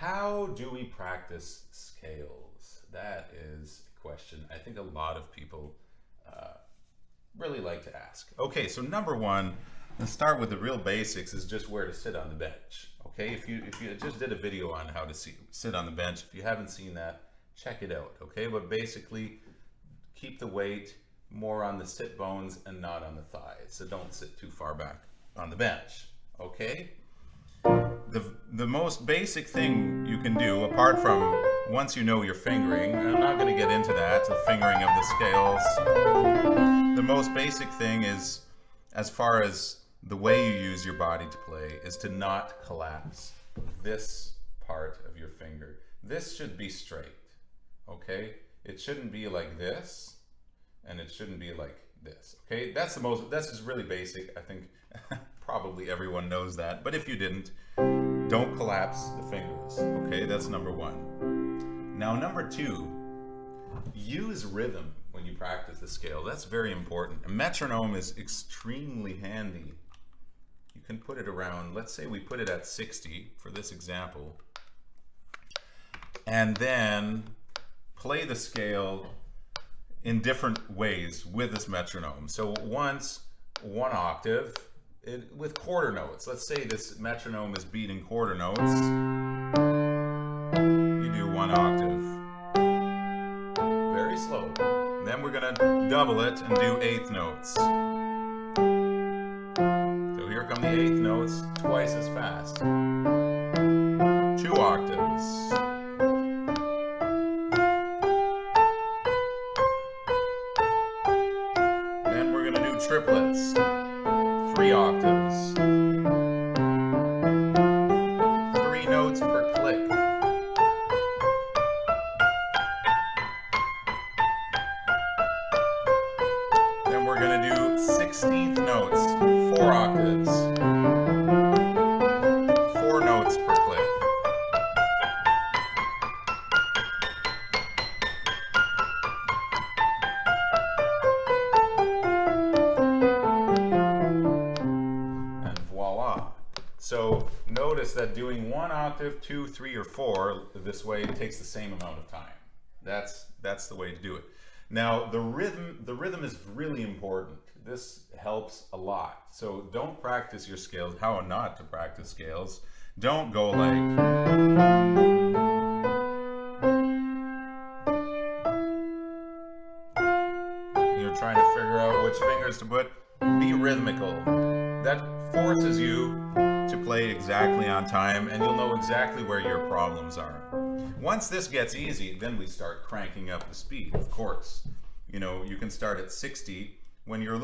How do we practice scales? That is a question I think a lot of people really like to ask. Okay, so number one, let's start with the real basics, is just where to sit on the bench. Okay, if you just did a video on how to sit on the bench, if you haven't seen that, check it out. Okay, but basically keep the weight more on the sit bones and not on the thighs. So don't sit too far back on the bench. Okay, the most basic thing you can do, apart from once you know your fingering, and I'm not going to get into that, the fingering of the scales, the most basic thing is, as far as the way you use your body to play, is to not collapse this part of your finger. This should be straight, okay? It shouldn't be like this, and it shouldn't be like this, okay? That's just really basic. I think probably everyone knows that, but if you didn't, don't collapse the fingers, okay? That's number one. Now, number two, use rhythm when you practice the scale. That's very important. A metronome is extremely handy. You can put it around, let's say we put it at 60 for this example, and then play the scale in different ways with this metronome. So once, one octave, with quarter notes. Let's say this metronome is beating quarter notes. You do one octave. Very slow. Then we're gonna double it and do eighth notes. So here come the eighth notes, twice as fast. Two octaves. Then we're gonna do triplets. 3 octaves. 3 notes per click. Then we're going to do 16th notes, 4 octaves. 4 notes per click. So notice that doing 1 octave, 2, 3, or 4 this way takes the same amount of time. That's the way to do it. Now the rhythm is really important. This helps a lot. So don't practice your scales, how not to practice scales. Don't go like, you're trying to figure out which fingers to put. Be rhythmical. That forces you to play exactly on time, and you'll know exactly where your problems are. Once this gets easy, then we start cranking up the speed, of course. You know, you can start at 60. When you're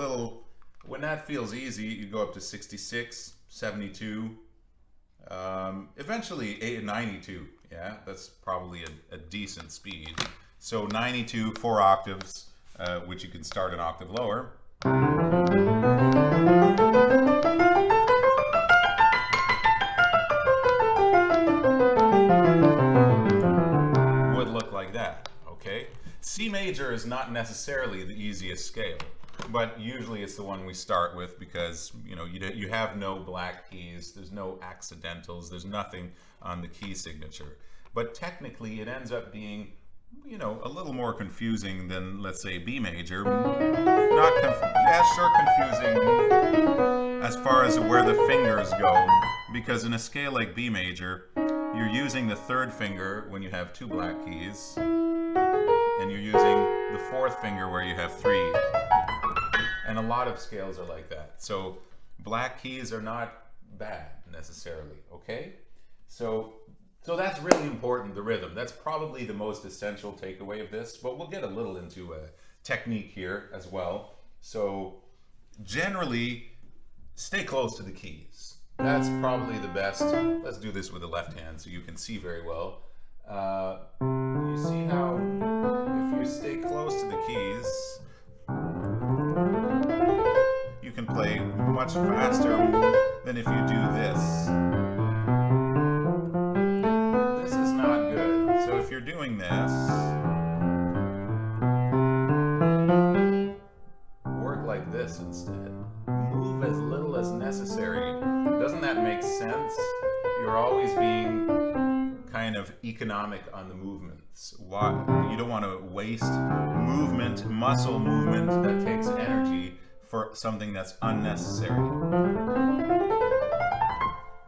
when that feels easy, you go up to 66, 72, eventually 92. Yeah, that's probably a decent speed. So 92, 4 octaves, which you can start an octave lower. Would look like that, okay? C major is not necessarily the easiest scale, but usually it's the one we start with because, you know, you have no black keys, there's no accidentals, there's nothing on the key signature. But technically it ends up being, you know, a little more confusing than, let's say, B major. Sure confusing as far as where the fingers go, because in a scale like B major, you're using the 3rd finger when you have 2 black keys, and you're using the 4th finger where you have 3. And a lot of scales are like that. So black keys are not bad necessarily, okay? So that's really important, the rhythm. That's probably the most essential takeaway of this, but we'll get a little into a technique here as well. So generally, stay close to the keys. That's probably the best. Let's do this with the left hand so you can see very well. You see how if you stay close to the keys, you can play much faster than if you do this. This is not good. So if you're doing this, work like this instead. Move as little as necessary. Doesn't that make sense? You're always being kind of economic on the movements. Why? You don't want to waste movement, muscle movement that takes energy for something that's unnecessary.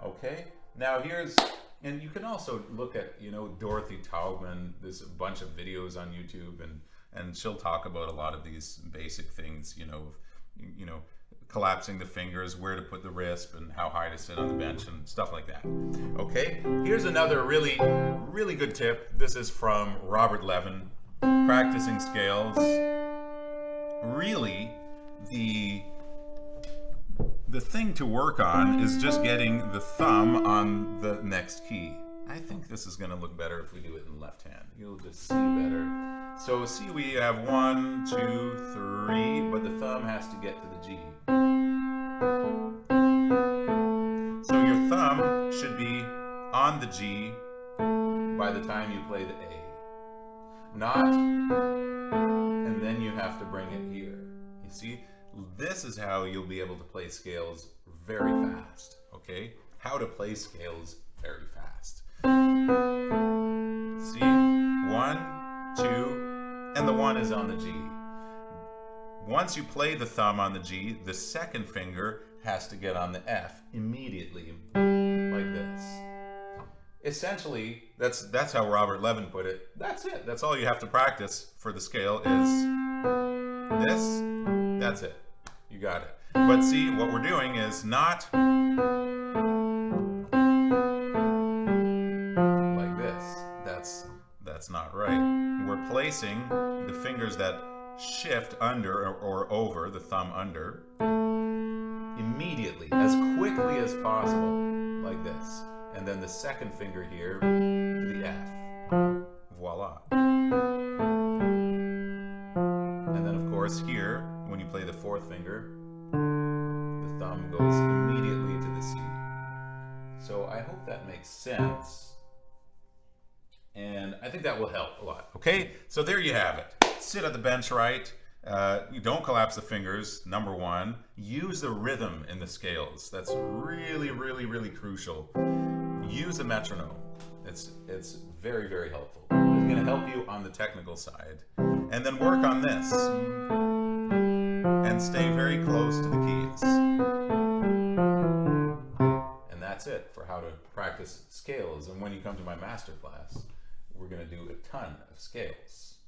Okay, now and you can also look at, Dorothy Taubman. There's a bunch of videos on YouTube, and she'll talk about a lot of these basic things, collapsing the fingers, where to put the wrist, and how high to sit on the bench, and stuff like that. Okay, here's another really, really good tip. This is from Robert Levin, Practicing Scales. Really, the thing to work on is just getting the thumb on the next key. I think this is going to look better if we do it in left hand. You'll just see better. So see, we have 1, 2, 3, but the thumb has to get to the G. So your thumb should be on the G by the time you play the A. Not, and then you have to bring it here. You see, this is how you'll be able to play scales very fast, okay? How to play scales very fast. See, 1, 2, and the 1 is on the G. Once you play the thumb on the G, the second finger has to get on the F immediately, like this. Essentially, that's how Robert Levin put it. That's it. That's all you have to practice for the scale is this. That's it. You got it. But see, what we're doing is not like this. That's not right. We're placing the fingers that shift under or over, the thumb under, immediately, as quickly as possible, like this. And then the second finger here, the F. Voila. And then, of course, here, when you play the fourth finger, the thumb goes immediately to the C. So I hope that makes sense. And I think that will help a lot. Okay, so there you have it. Sit at the bench right. You don't collapse the fingers, number 1. Use the rhythm in the scales. That's really, really, really crucial. Use a metronome. It's very, very helpful. It's going to help you on the technical side. And then work on this. And stay very close to the keys. And that's it for how to practice scales. And when you come to my master class, we're going to do a ton of scales.